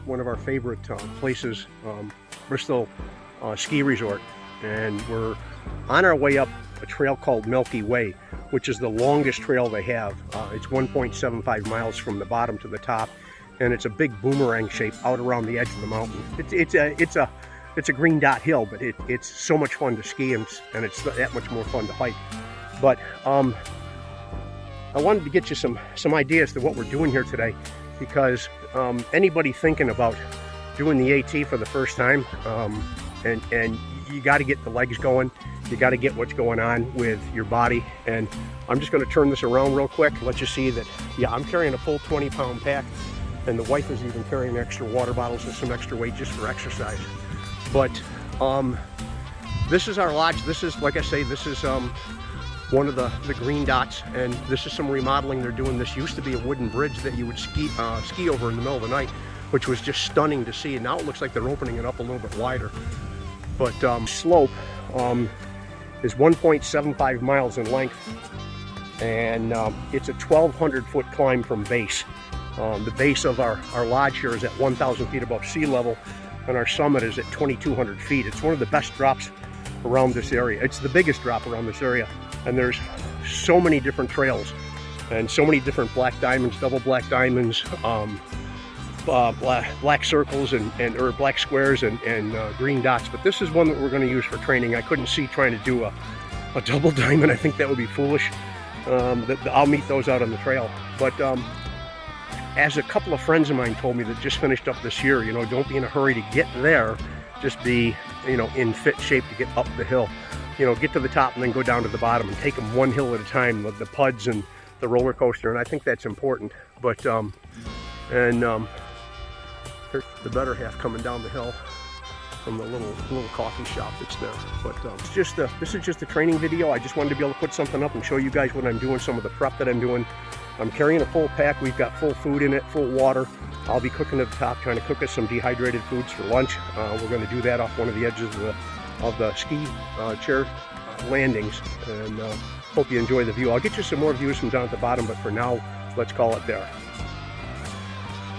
one of our favorite places, Bristol ski resort, and we're on our way up a trail called Milky Way, which is the longest trail they have. It's 1.75 miles from the bottom to the top, and it's a big boomerang shape out around the edge of the mountain. It's a green dot hill, but it's so much fun to ski, and it's that much more fun to hike. But I wanted to get you some ideas to what we're doing here today, because anybody thinking about doing the AT for the first time, and you got to get the legs going, you got to get what's going on with your body. And I'm just going to turn this around real quick, let you see that, yeah, I'm carrying a full 20-pound pack, and the wife is even carrying extra water bottles and some extra weight just for exercise. But this is our lodge. This is, like I say, this is one of the green dots, and this is some remodeling they're doing. This used to be a wooden bridge that you would ski over in the middle of the night, which was just stunning to see. And now it looks like they're opening it up a little bit wider. But slope is 1.75 miles in length, and it's a 1,200-foot climb from base. The base of our lodge here is at 1,000 feet above sea level, and our summit is at 2,200 feet. It's one of the best drops around this area. It's the biggest drop around this area, and there's so many different trails and so many different black diamonds, double black diamonds, black circles or black squares and green dots. But this is one that we're going to use for training. I couldn't see trying to do a double diamond. I think that would be foolish. I'll meet those out on the trail. But as a couple of friends of mine told me that just finished up this year, you know, don't be in a hurry to get there. Just be, you know, in fit shape to get up the hill. You know, get to the top and then go down to the bottom and take them one hill at a time, the PUDs and the roller coaster. And I think that's important. But here's the better half coming down the hill from the little coffee shop that's there. But this is just a training video. I just wanted to be able to put something up and show you guys what I'm doing, some of the prep that I'm doing. I'm carrying a full pack. We've got full food in it, full water. I'll be cooking at the top, trying to cook us some dehydrated foods for lunch. We're going to do that off one of the edges of the ski chair landings, and hope you enjoy the view. I'll get you some more views from down at the bottom, but for now, let's call it there.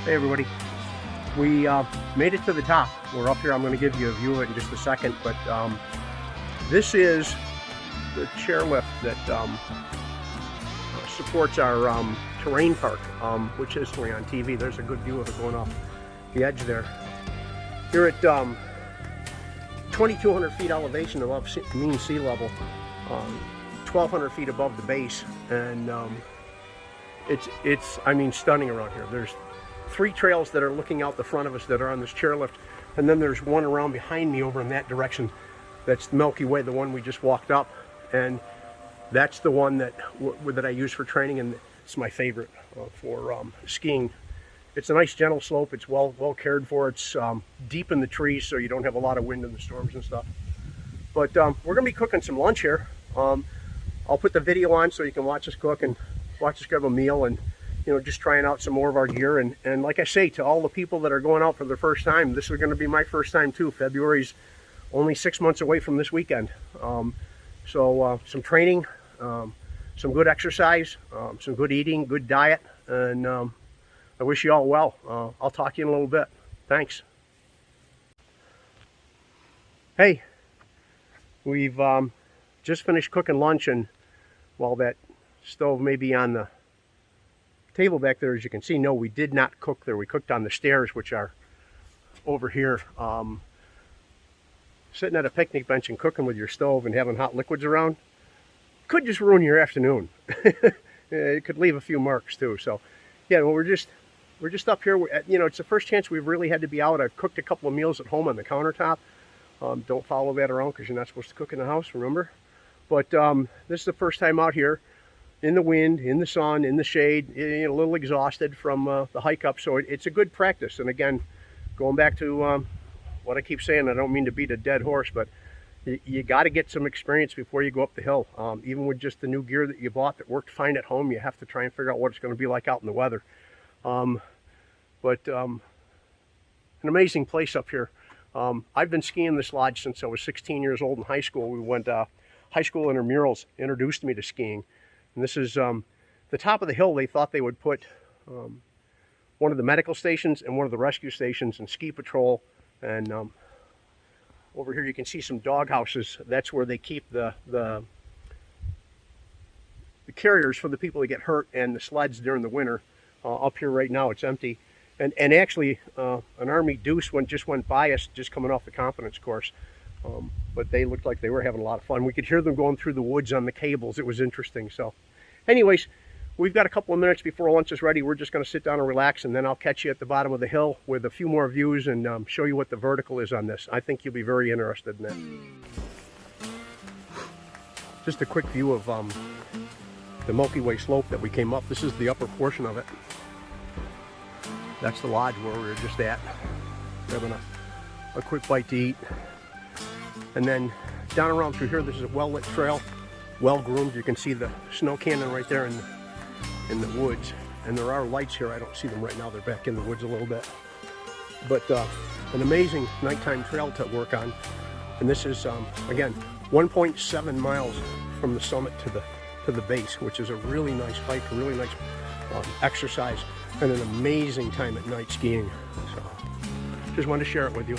Hey everybody, we made it to the top. We're up here. I'm going to give you a view of it in just a second, but this is the chairlift that supports our terrain park, which is on TV. There's a good view of it going off the edge there. Here at 2,200 feet elevation above mean sea level, 1,200 feet above the base, and it's I mean, stunning around here. There's 3 trails that are looking out the front of us that are on this chairlift, and then there's one around behind me over in that direction. That's the Milky Way, the one we just walked up, and that's the one that I use for training, and it's my favorite for skiing. It's a nice gentle slope. It's well cared for. It's deep in the trees, so you don't have a lot of wind in the storms and stuff. But we're going to be cooking some lunch here. I'll put the video on so you can watch us cook and watch us grab a meal, and you know, just trying out some more of our gear. And like I say, to all the people that are going out for their first time, this is going to be my first time too. February's only 6 months away from this weekend. So some training, some good exercise, some good eating, good diet, and I wish you all well. I'll talk to you in a little bit. Thanks. Hey, we've just finished cooking lunch, and while that stove may be on the table back there, as you can see, no, we did not cook there. We cooked on the stairs, which are over here. Sitting at a picnic bench and cooking with your stove and having hot liquids around could just ruin your afternoon. It could leave a few marks too. So yeah, well, we're just up here. You know, it's the first chance we've really had to be out. I've cooked a couple of meals at home on the countertop. Don't follow that around because you're not supposed to cook in the house, remember? But this is the first time out here in the wind, in the sun, in the shade, a little exhausted from the hike up. So it's a good practice. And again, going back to what I keep saying, I don't mean to beat a dead horse, but you got to get some experience before you go up the hill. Even with just the new gear that you bought that worked fine at home, you have to try and figure out what it's going to be like out in the weather. But an amazing place up here. I've been skiing this lodge since I was 16 years old in high school. We went high school intramurals introduced me to skiing. And this is the top of the hill. They thought they would put one of the medical stations and one of the rescue stations and ski patrol. And over here you can see some dog houses. That's where they keep the carriers for the people that get hurt and the sleds during the winter. Up here right now it's empty. And actually an Army Deuce just went by us, just coming off the confidence course. But they looked like they were having a lot of fun. We could hear them going through the woods on the cables. It was interesting. So anyways, we've got a couple of minutes before lunch is ready. We're just going to sit down and relax, and then I'll catch you at the bottom of the hill with a few more views and show you what the vertical is on this. I think you'll be very interested in that. Just a quick view of the Milky Way slope that we came up. This is the upper portion of it. That's the lodge where we were just at, having a quick bite to eat. And then down around through here, this is a well-lit trail, well-groomed. You can see the snow canyon right there in the woods. And there are lights here. I don't see them right now. They're back in the woods a little bit. But an amazing nighttime trail to work on. And this is, again, 1.7 miles from the summit to the base, which is a really nice hike, a really nice exercise, and an amazing time at night skiing. So just wanted to share it with you.